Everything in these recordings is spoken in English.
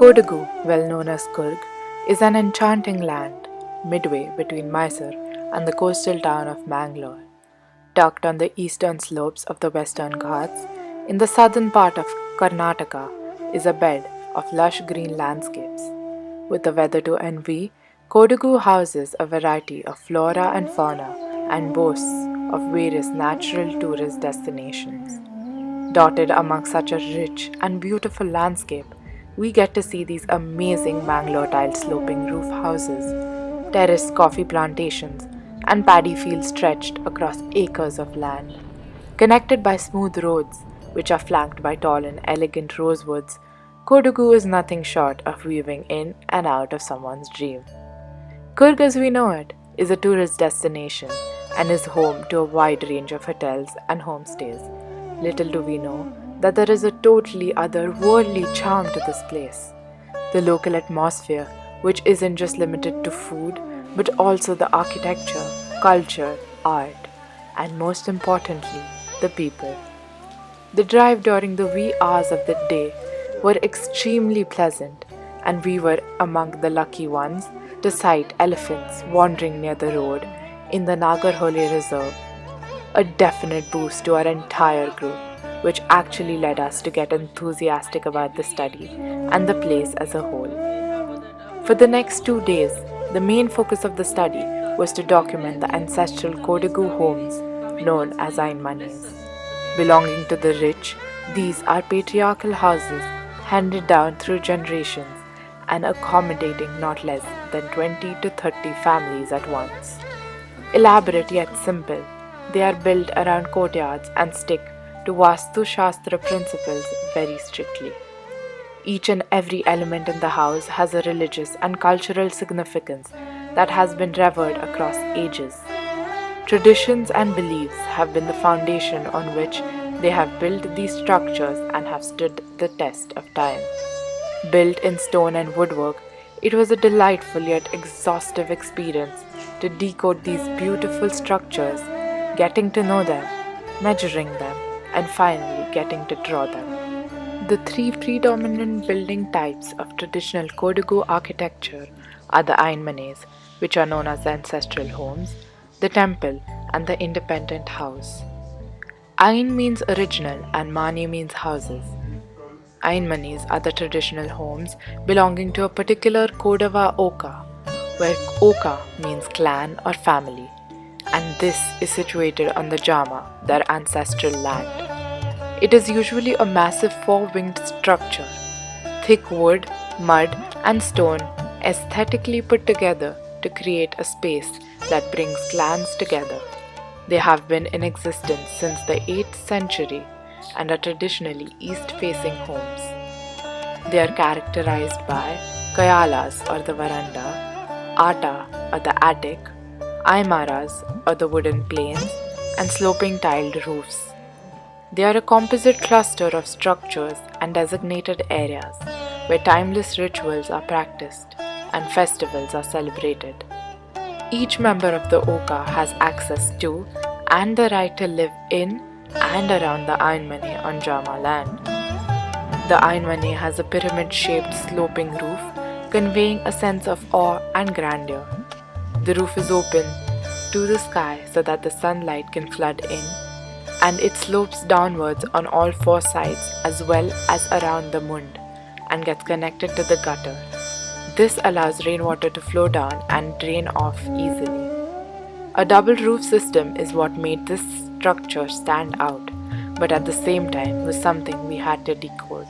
Kodagu, well known as Coorg, is an enchanting land midway between Mysore and the coastal town of Mangalore. Tucked on the eastern slopes of the Western Ghats, in the southern part of Karnataka, is a bed of lush green landscapes. With the weather to envy, Kodagu houses a variety of flora and fauna and boasts of various natural tourist destinations. Dotted among such a rich and beautiful landscape, we get to see these amazing Mangalore tile sloping roof houses, terraced coffee plantations, and paddy fields stretched across acres of land. Connected by smooth roads, which are flanked by tall and elegant rosewoods, Kodagu is nothing short of weaving in and out of someone's dream. Coorg, as we know it, is a tourist destination and is home to a wide range of hotels and homestays. Little do we know that there is a totally otherworldly charm to this place. The local atmosphere, which isn't just limited to food, but also the architecture, culture, art, and most importantly, the people. The drive during the wee hours of the day were extremely pleasant, and we were among the lucky ones to sight elephants wandering near the road in the Nagarhole Reserve. A definite boost to our entire group, which actually led us to get enthusiastic about the study and the place as a whole. For the next 2 days, the main focus of the study was to document the ancestral Kodagu homes known as Ainmanis. Belonging to the rich, these are patriarchal houses handed down through generations and accommodating not less than 20 to 30 families at once. Elaborate yet simple, they are built around courtyards and stick to Vastu Shastra principles very strictly. Each and every element in the house has a religious and cultural significance that has been revered across ages. Traditions and beliefs have been the foundation on which they have built these structures and have stood the test of time. Built in stone and woodwork, it was a delightful yet exhaustive experience to decode these beautiful structures, getting to know them, measuring them, and finally getting to draw them. The three predominant building types of traditional Kodagu architecture are the Ainmanes, which are known as the ancestral homes, the temple, and the independent house. Ain means original and Mani means houses. Ainmanis are the traditional homes belonging to a particular Kodava Oka, where Oka means clan or family, and this is situated on the Jama, their ancestral land. It is usually a massive four-winged structure, thick wood, mud, and stone aesthetically put together to create a space that brings clans together. They have been in existence since the 8th century and are traditionally east-facing homes. They are characterized by kayalas or the veranda, ata or the attic, aimaras or the wooden planes, and sloping tiled roofs. They are a composite cluster of structures and designated areas where timeless rituals are practiced and festivals are celebrated. Each member of the Oka has access to and the right to live in and around the Ainmani on Jama land. The Ainmani has a pyramid-shaped sloping roof conveying a sense of awe and grandeur. The roof is open to the sky so that the sunlight can flood in, and it slopes downwards on all four sides as well as around the mund and gets connected to the gutter. This allows rainwater to flow down and drain off easily. A double roof system is what made this structure stand out, but at the same time was something we had to decode.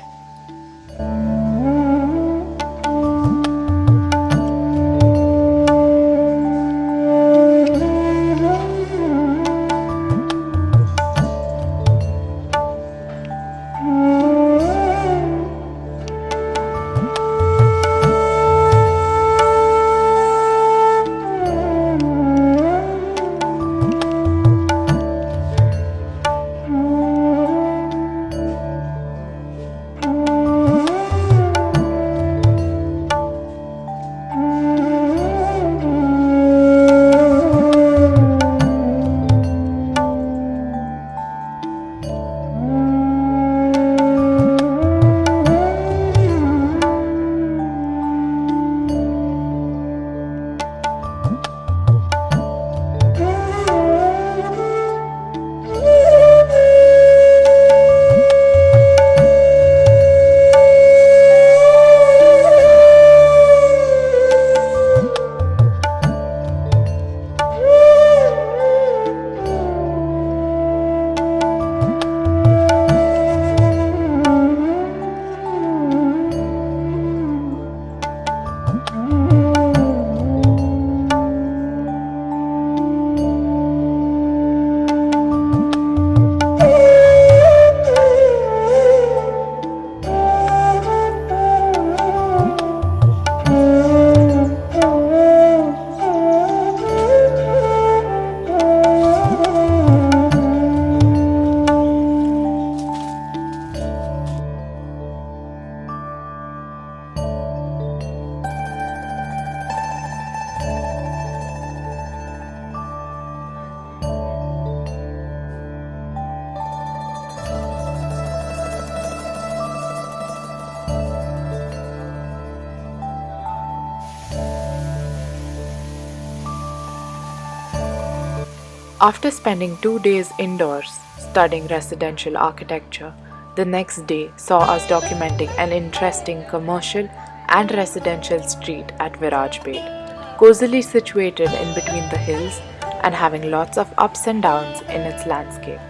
After spending 2 days indoors studying residential architecture, the next day saw us documenting an interesting commercial and residential street at Virajpet, cozily situated in between the hills and having lots of ups and downs in its landscape.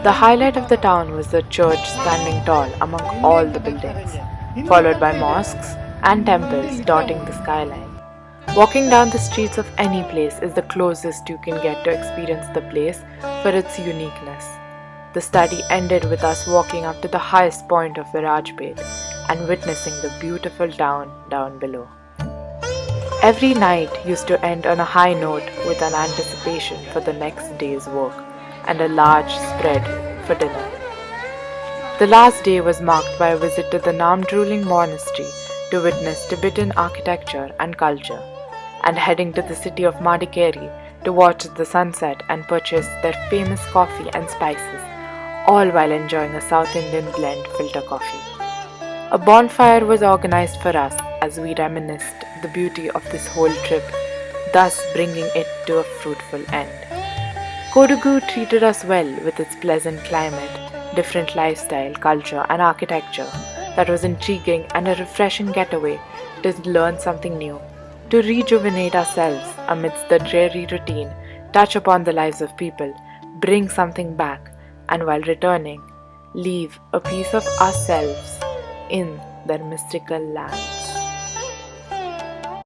The highlight of the town was the church standing tall among all the buildings, followed by mosques and temples dotting the skyline. Walking down the streets of any place is the closest you can get to experience the place for its uniqueness. The study ended with us walking up to the highest point of Virajpet and witnessing the beautiful town down below. Every night used to end on a high note with an anticipation for the next day's work and a large spread for dinner. The last day was marked by a visit to the Namdruling monastery to witness Tibetan architecture and culture, and heading to the city of Madikeri to watch the sunset and purchase their famous coffee and spices, all while enjoying a South Indian blend filter coffee. A bonfire was organized for us as we reminisced the beauty of this whole trip, thus bringing it to a fruitful end. Kodagu treated us well with its pleasant climate, different lifestyle, culture and architecture that was intriguing and a refreshing getaway to learn something new, to rejuvenate ourselves amidst the dreary routine, touch upon the lives of people, bring something back, and while returning, leave a piece of ourselves in their mystical lands.